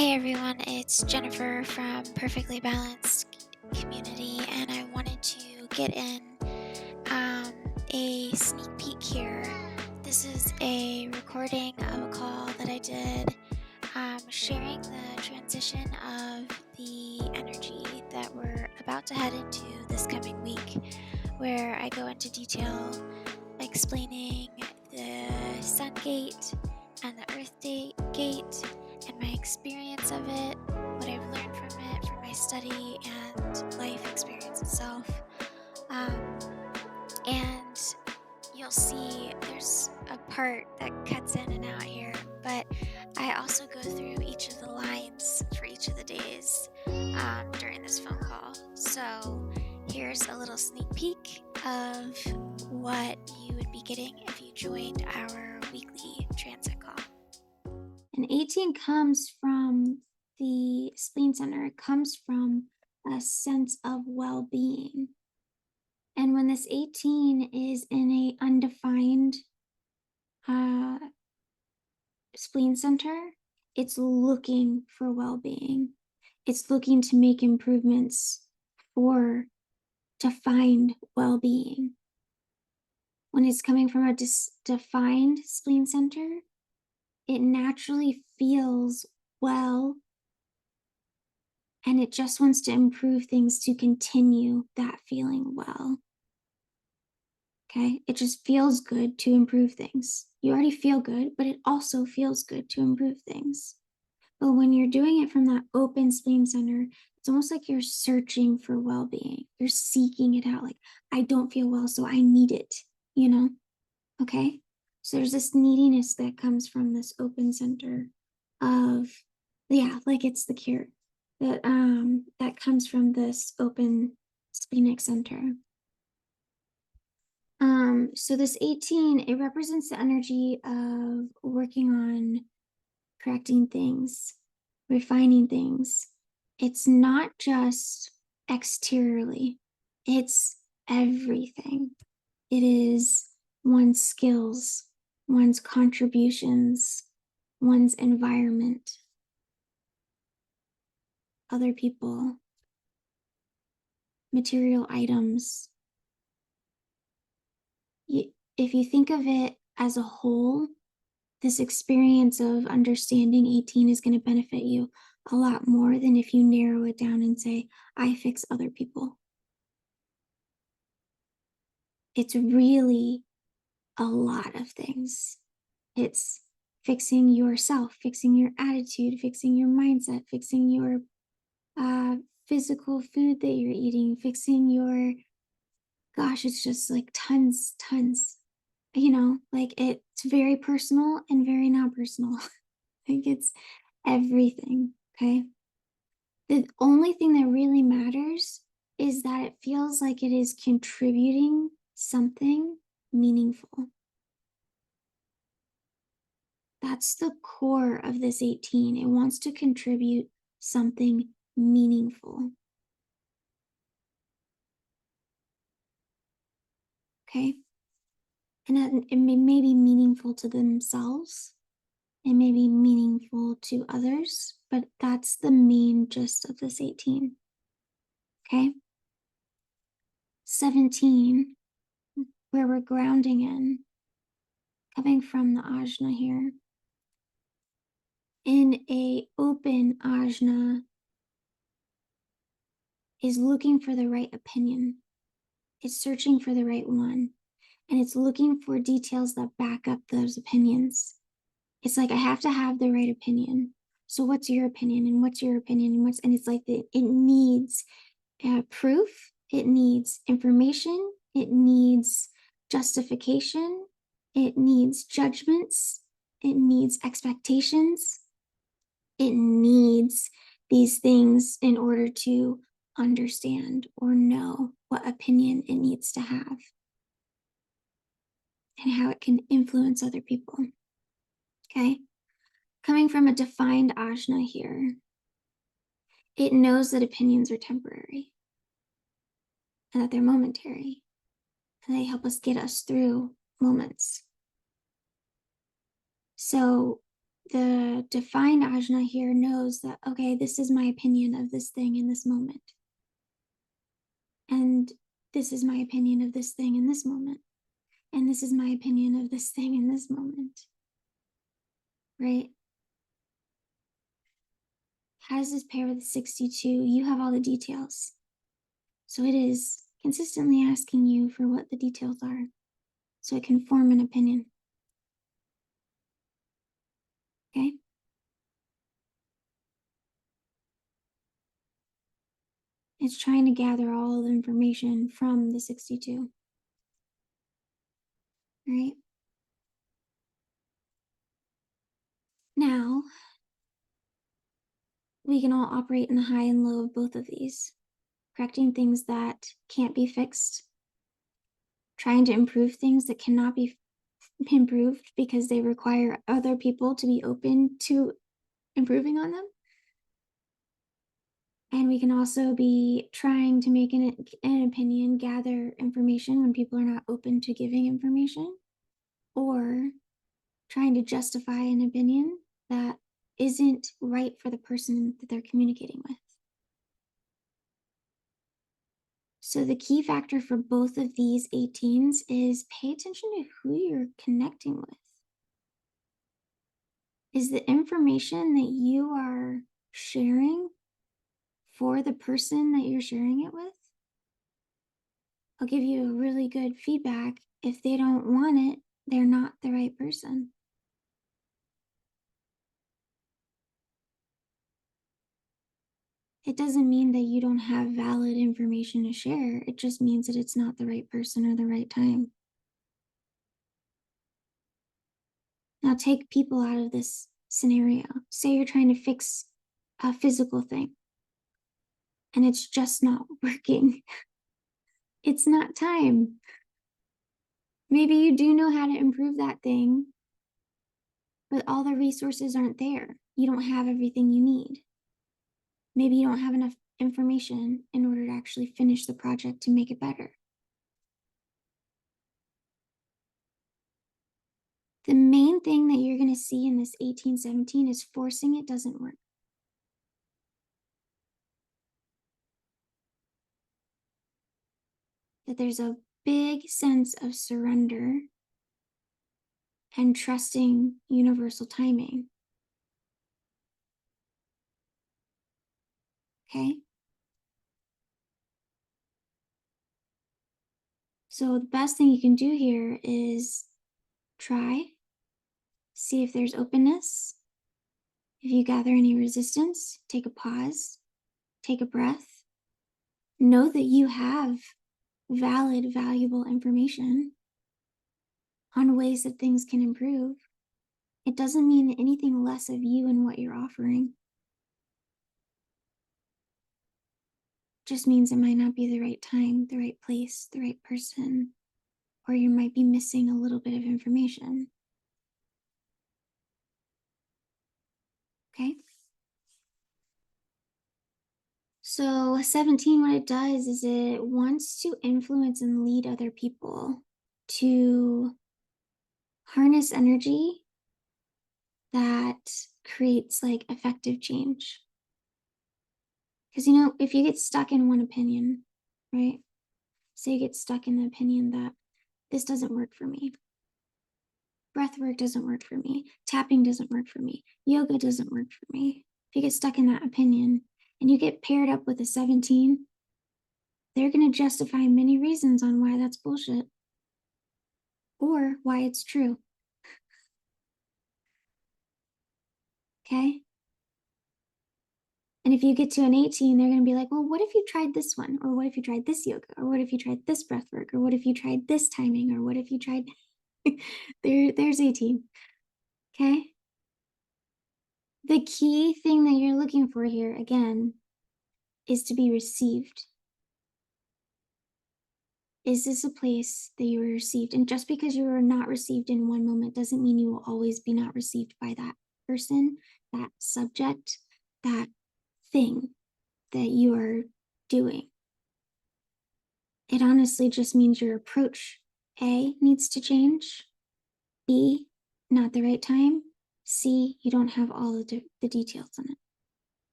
Hey everyone, it's Jennifer from Perfectly Balanced Community, and I wanted to get in a sneak peek here. This is a recording of a call that I did sharing the transition of the energy that we're about to head into this coming week, where I go into detail explaining the sun gate and the earth gate and my experience of it, what I've learned from it, from my study and life experience itself. Um, and you'll see there's a part that cuts in and out here, but I also go through each of the lines for each of the days during this phone call. So here's a little sneak peek of what you would be getting if you joined our weekly transit call. And 18 comes from the spleen center. It comes from a sense of well-being. And when this 18 is in a undefined spleen center, it's looking for well-being. It's looking to make improvements to find well-being. When it's coming from a defined spleen center, it naturally feels well, and it just wants to improve things to continue that feeling well. Okay, it just feels good to improve things. You already feel good, but it also feels good to improve things. But when you're doing it from that open spleen center, it's almost like you're searching for well-being. You're seeking it out. Like, I don't feel well, so I need it, you know? Okay. So there's this neediness that comes from this open center of, yeah, like it's the cure that comes from this open splenic center. So this 18, it represents the energy of working on correcting things, refining things. It's not just exteriorly, it's everything. It is one's skills, one's contributions, one's environment, other people, material items. If you think of it as a whole, this experience of understanding 18 is going to benefit you a lot more than if you narrow it down and say, I fix other people. It's really a lot of things. It's fixing yourself, fixing your attitude, fixing your mindset, fixing your physical food that you're eating, fixing your, gosh, it's just like tons, like it's very personal and very not personal. Like it's everything. Okay. The only thing that really matters is that it feels like it is contributing something meaningful. That's the core of this 18. It wants to contribute something meaningful. Okay. And it may be meaningful to themselves. It may be meaningful to others, but that's the main gist of this 18. Okay. 17, where we're grounding in, coming from the ajna here. In a open ajna is looking for the right opinion. It's searching for the right one. And it's looking for details that back up those opinions. It's like, I have to have the right opinion. So what's your opinion? And what's your opinion? And it's like it needs proof. It needs information. It needs justification. It needs judgments. It needs expectations. It needs these things in order to understand or know what opinion it needs to have and how it can influence other people. Okay. Coming from a defined ajna here, it knows that opinions are temporary and that they're momentary, and they help us get us through moments. So the defined ajna here knows that, okay, this is my opinion of this thing in this moment. And this is my opinion of this thing in this moment. And this is my opinion of this thing in this moment. Right? How does this pair with the 62? You have all the details. So it is consistently asking you for what the details are so it can form an opinion. Okay? It's trying to gather all the information from the 62. Right? Now, we can all operate in the high and low of both of these, correcting things that can't be fixed, trying to improve things that cannot be improved because they require other people to be open to improving on them. And we can also be trying to make an opinion, gather information when people are not open to giving information, or trying to justify an opinion that isn't right for the person that they're communicating with. So the key factor for both of these 18s is pay attention to who you're connecting with. Is the information that you are sharing for the person that you're sharing it with? I'll give you a really good feedback. If they don't want it, they're not the right person. It doesn't mean that you don't have valid information to share. It just means that it's not the right person or the right time. Now take people out of this scenario. Say you're trying to fix a physical thing and it's just not working. It's not time. Maybe you do know how to improve that thing, but all the resources aren't there. You don't have everything you need. Maybe you don't have enough information in order to actually finish the project to make it better. The main thing that you're going to see in this 1817 is forcing it doesn't work. That there's a big sense of surrender and trusting universal timing. Okay? So the best thing you can do here is try, see if there's openness. If you gather any resistance, take a pause, take a breath. Know that you have valid, valuable information on ways that things can improve. It doesn't mean anything less of you and what you're offering. It just means it might not be the right time, the right place, the right person, or you might be missing a little bit of information. Okay? So 17, what it does is it wants to influence and lead other people to harness energy that creates like effective change. Because, you know, if you get stuck in one opinion, right? Say you get stuck in the opinion that this doesn't work for me. Breath work doesn't work for me. Tapping doesn't work for me. Yoga doesn't work for me. If you get stuck in that opinion and you get paired up with a 17, they're going to justify many reasons on why that's bullshit or why it's true. Okay? And if you get to an 18, they're going to be like, well, what if you tried this one? Or what if you tried this yoga? Or what if you tried this breath work? Or what if you tried this timing? Or what if you tried there's 18. Okay? The key thing that you're looking for here, again, is to be received. Is this a place that you were received? And just because you were not received in one moment doesn't mean you will always be not received by that person, that subject, that thing that you are doing. It honestly just means your approach, A, needs to change, B, not the right time, C, you don't have all the details in it.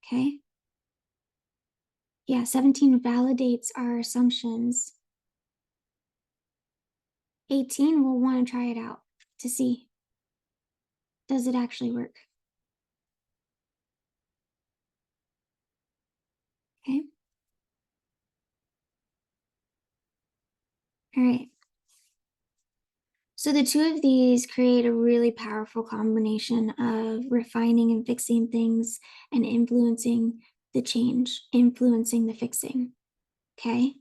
Okay. Yeah, 17 validates our assumptions. 18 will want to try it out to see, does it actually work? Okay. All right. So the two of these create a really powerful combination of refining and fixing things and influencing the change, influencing the fixing. Okay.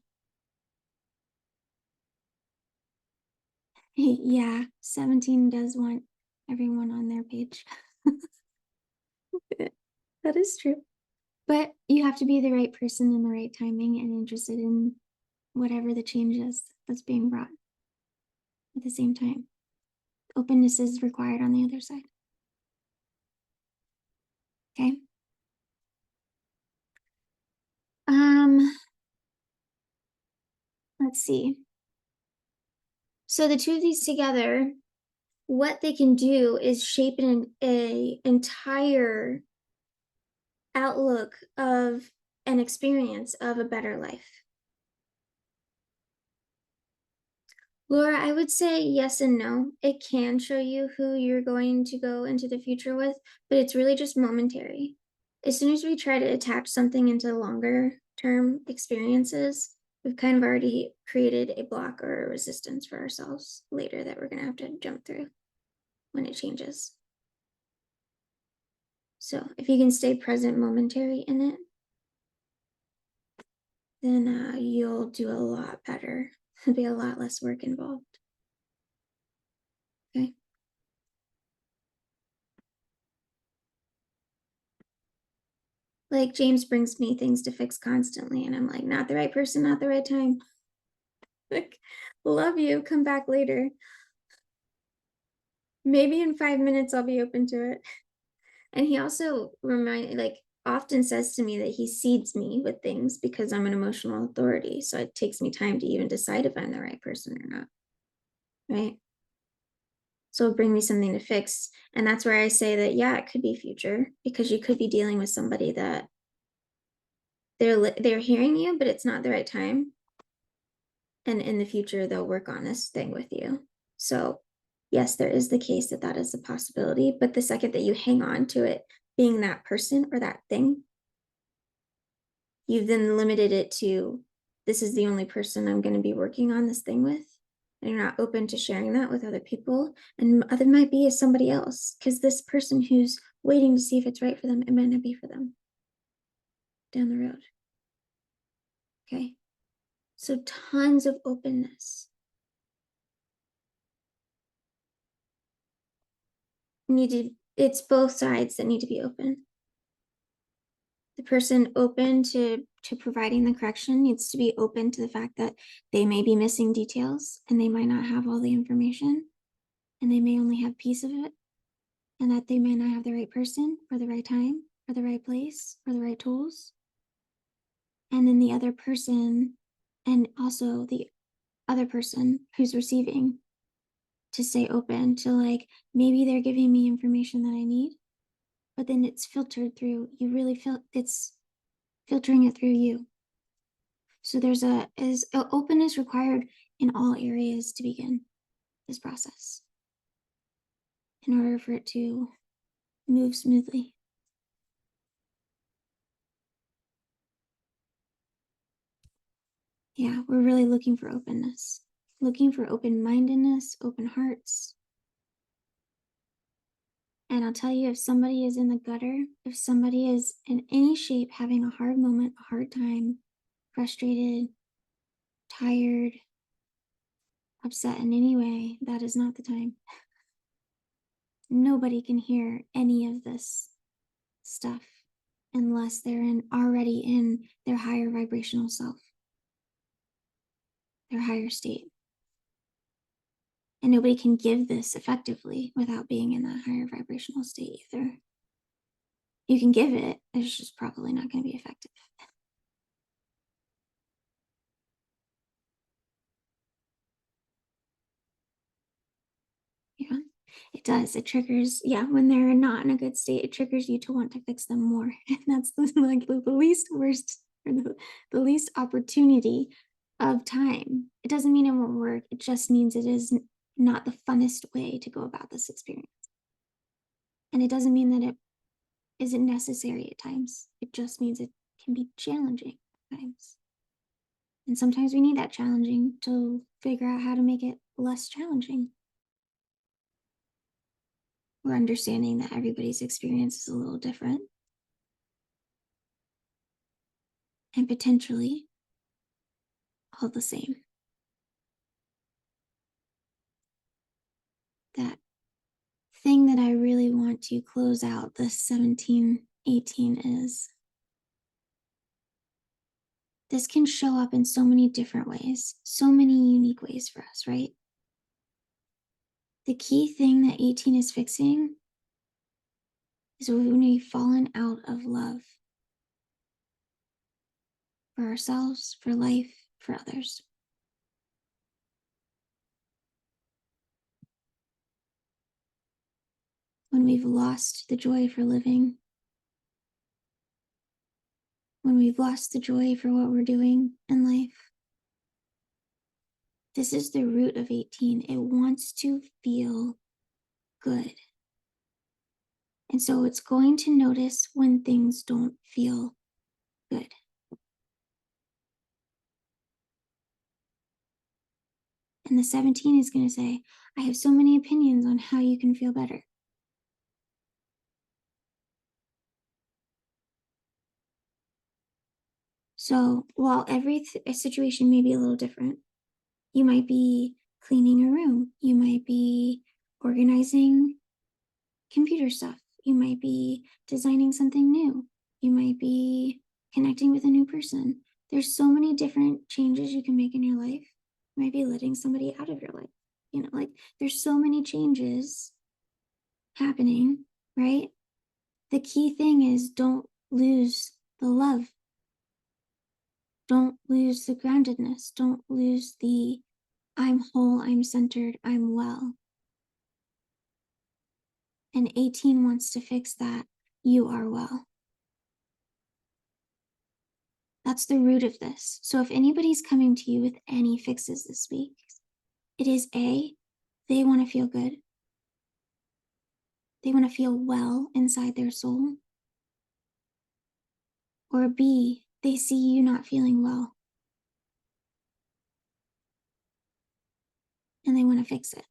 Yeah, 17 does want everyone on their page. That is true. But you have to be the right person in the right timing and interested in whatever the change is that's being brought at the same time. Openness is required on the other side. Okay. Let's see. So the two of these together, what they can do is shape an entire outlook of an experience of a better life. Laura, I would say yes and no. It can show you who you're going to go into the future with, but it's really just momentary. As soon as we try to attach something into longer term experiences, we've kind of already created a block or a resistance for ourselves later that we're going to have to jump through when it changes. So if you can stay present momentary in it, then you'll do a lot better. There'll be a lot less work involved. Okay. Like James brings me things to fix constantly, and I'm like, not the right person, not the right time. Like, love you, come back later. Maybe in 5 minutes I'll be open to it. And he also often says to me that he seeds me with things because I'm an emotional authority. So it takes me time to even decide if I'm the right person or not. Right. So it'll bring me something to fix. And that's where I say that, yeah, it could be future because you could be dealing with somebody that they're hearing you, but it's not the right time. And in the future, they'll work on this thing with you. So yes, there is the case that that is a possibility. But the second that you hang on to it being that person or that thing, you've then limited it to this is the only person I'm going to be working on this thing with. And you're not open to sharing that with other people. And other might be as somebody else because this person who's waiting to see if it's right for them, it might not be for them down the road. Okay. So tons of openness. It's both sides that need to be open. The person open to providing the correction needs to be open to the fact that they may be missing details and they might not have all the information and they may only have a piece of it and that they may not have the right person for the right time or the right place or the right tools. And then the other person and also the other person who's receiving to stay open to like maybe they're giving me information that I need, but then it's filtered through you really feel it's filtering it through you. So there's a openness required in all areas to begin this process in order for it to move smoothly. Yeah, we're really looking for openness, looking for open-mindedness, open hearts. And I'll tell you, if somebody is in the gutter, if somebody is in any shape having a hard moment, a hard time, frustrated, tired, upset in any way, that is not the time. Nobody can hear any of this stuff unless they're already in their higher vibrational self, their higher state. And nobody can give this effectively without being in that higher vibrational state either. You can give it, it's just probably not going to be effective. Yeah. It does. It triggers, yeah, when they're not in a good state, it triggers you to want to fix them more. And that's like the least worst, or the least opportunity of time. It doesn't mean it won't work. It just means it is not the funnest way to go about this experience. And it doesn't mean that it isn't necessary at times. It just means it can be challenging at times. And sometimes we need that challenging to figure out how to make it less challenging. We're understanding that everybody's experience is a little different. And potentially all the same. That thing that I really want to close out this 1718 is this can show up in so many different ways, so many unique ways for us, right? The key thing that 18 is fixing is when we've fallen out of love for ourselves, for life, for others. When we've lost the joy for living, when we've lost the joy for what we're doing in life. This is the root of 18. It wants to feel good. And so it's going to notice when things don't feel good. And the 17 is going to say, I have so many opinions on how you can feel better. So while every situation may be a little different, you might be cleaning a room, you might be organizing computer stuff, you might be designing something new, you might be connecting with a new person. There's so many different changes you can make in your life. You might be letting somebody out of your life. Like there's so many changes happening, right? The key thing is don't lose the love. Don't lose the groundedness. Don't lose the I'm whole, I'm centered, I'm well. And 18 wants to fix that. You are well. That's the root of this. So if anybody's coming to you with any fixes this week, it is A, they want to feel good. They want to feel well inside their soul. Or B, they see you not feeling well. And they want to fix it.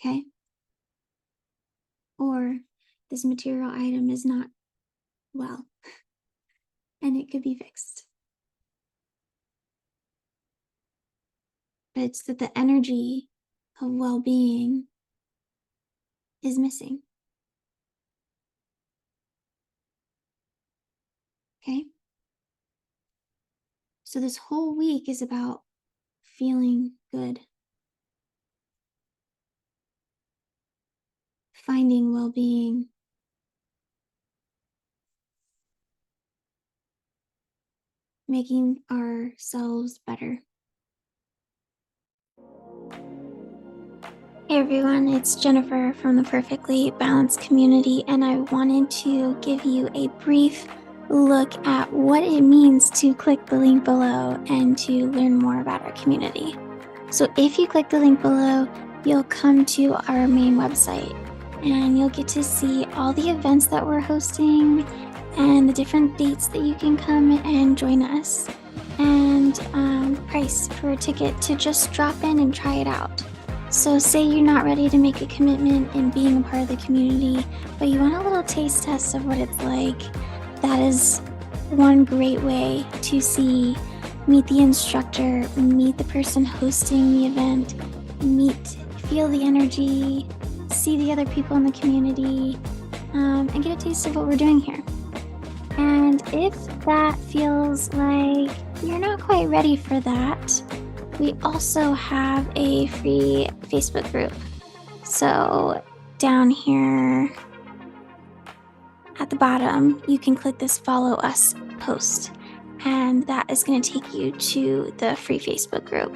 Okay? Or this material item is not well and it could be fixed. But it's that the energy of well-being is missing. Okay? So this whole week is about feeling good, finding well-being, making ourselves better. Hey everyone, it's Jennifer from the Perfectly Balanced community, and I wanted to give you a brief look at what it means to click the link below and to learn more about our community. So if you click the link below, you'll come to our main website and you'll get to see all the events that we're hosting and the different dates that you can come and join us, and price for a ticket to just drop in and try it out. So say you're not ready to make a commitment in being a part of the community, but you want a little taste test of what it's like. That is one great way to meet the instructor, meet the person hosting the event, feel the energy, see the other people in the community, and get a taste of what we're doing here. And if that feels like you're not quite ready for that, we also have a free Facebook group. So down here at the bottom, you can click this follow us post, and that is going to take you to the free Facebook group.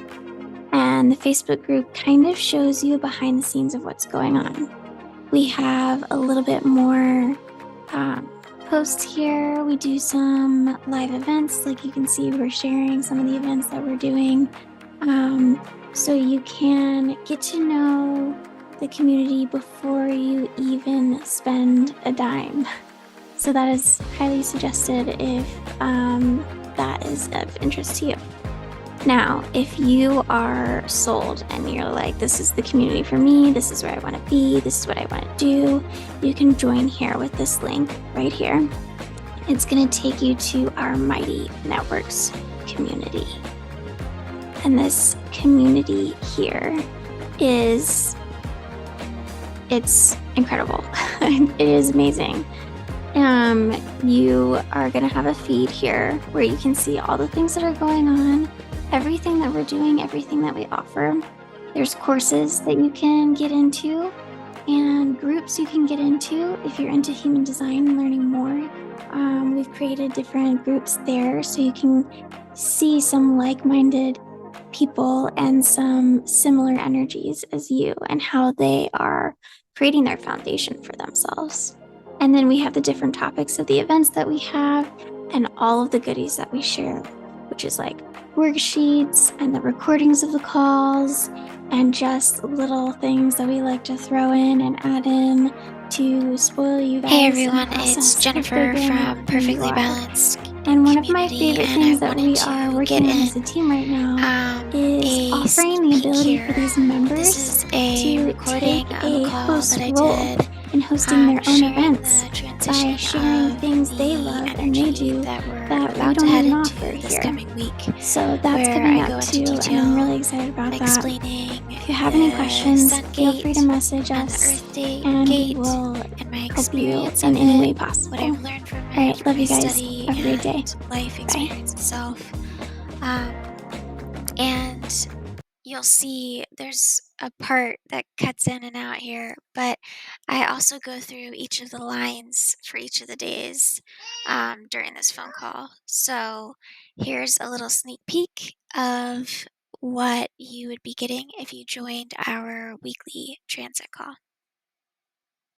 And the Facebook group kind of shows you behind the scenes of what's going on. We have a little bit more posts here. We do some live events. Like you can see, we're sharing some of the events that we're doing. So you can get to know the community before you even spend a dime. So that is highly suggested if that is of interest to you. Now, if you are sold and you're like, this is the community for me, this is where I want to be, this is what I want to do, you can join here with this link right here. It's going to take you to our Mighty Networks community. And this community here it's incredible. It is amazing. You are going to have a feed here where you can see all the things that are going on, everything that we're doing, everything that we offer. There's courses that you can get into and groups you can get into if you're into human design and learning more. We've created different groups there so you can see some like-minded people and some similar energies as you and how they are creating their foundation for themselves. And then we have the different topics of the events that we have and all of the goodies that we share, which is like worksheets and the recordings of the calls and just little things that we like to throw in and add in to spoil you guys. Hey everyone, it's Jennifer from Perfectly Balanced And one of my Community, favorite and things I that we wanted are to working get on as a in team right now is a offering the sneak peek ability for here. these members This is a to recording take of a a call host that I role did, in hosting their own sharing events the by transition sharing of things they the love and they energy do that we're that we about to don't head even into offer this here. coming week, So that's where coming I go up into too, and detail I'm really excited about that. explaining If you have any questions, Sun feel free to Gate message and the us Earth Gate, and we will and my help you experience in of any it, way what possible. I've learned from All it, right, from love my you guys. study Have a great day. and life Bye. experience itself. And you'll see there's a part that cuts in and out here, but I also go through each of the lines for each of the days during this phone call. So here's a little sneak peek of what you would be getting if you joined our weekly transit call.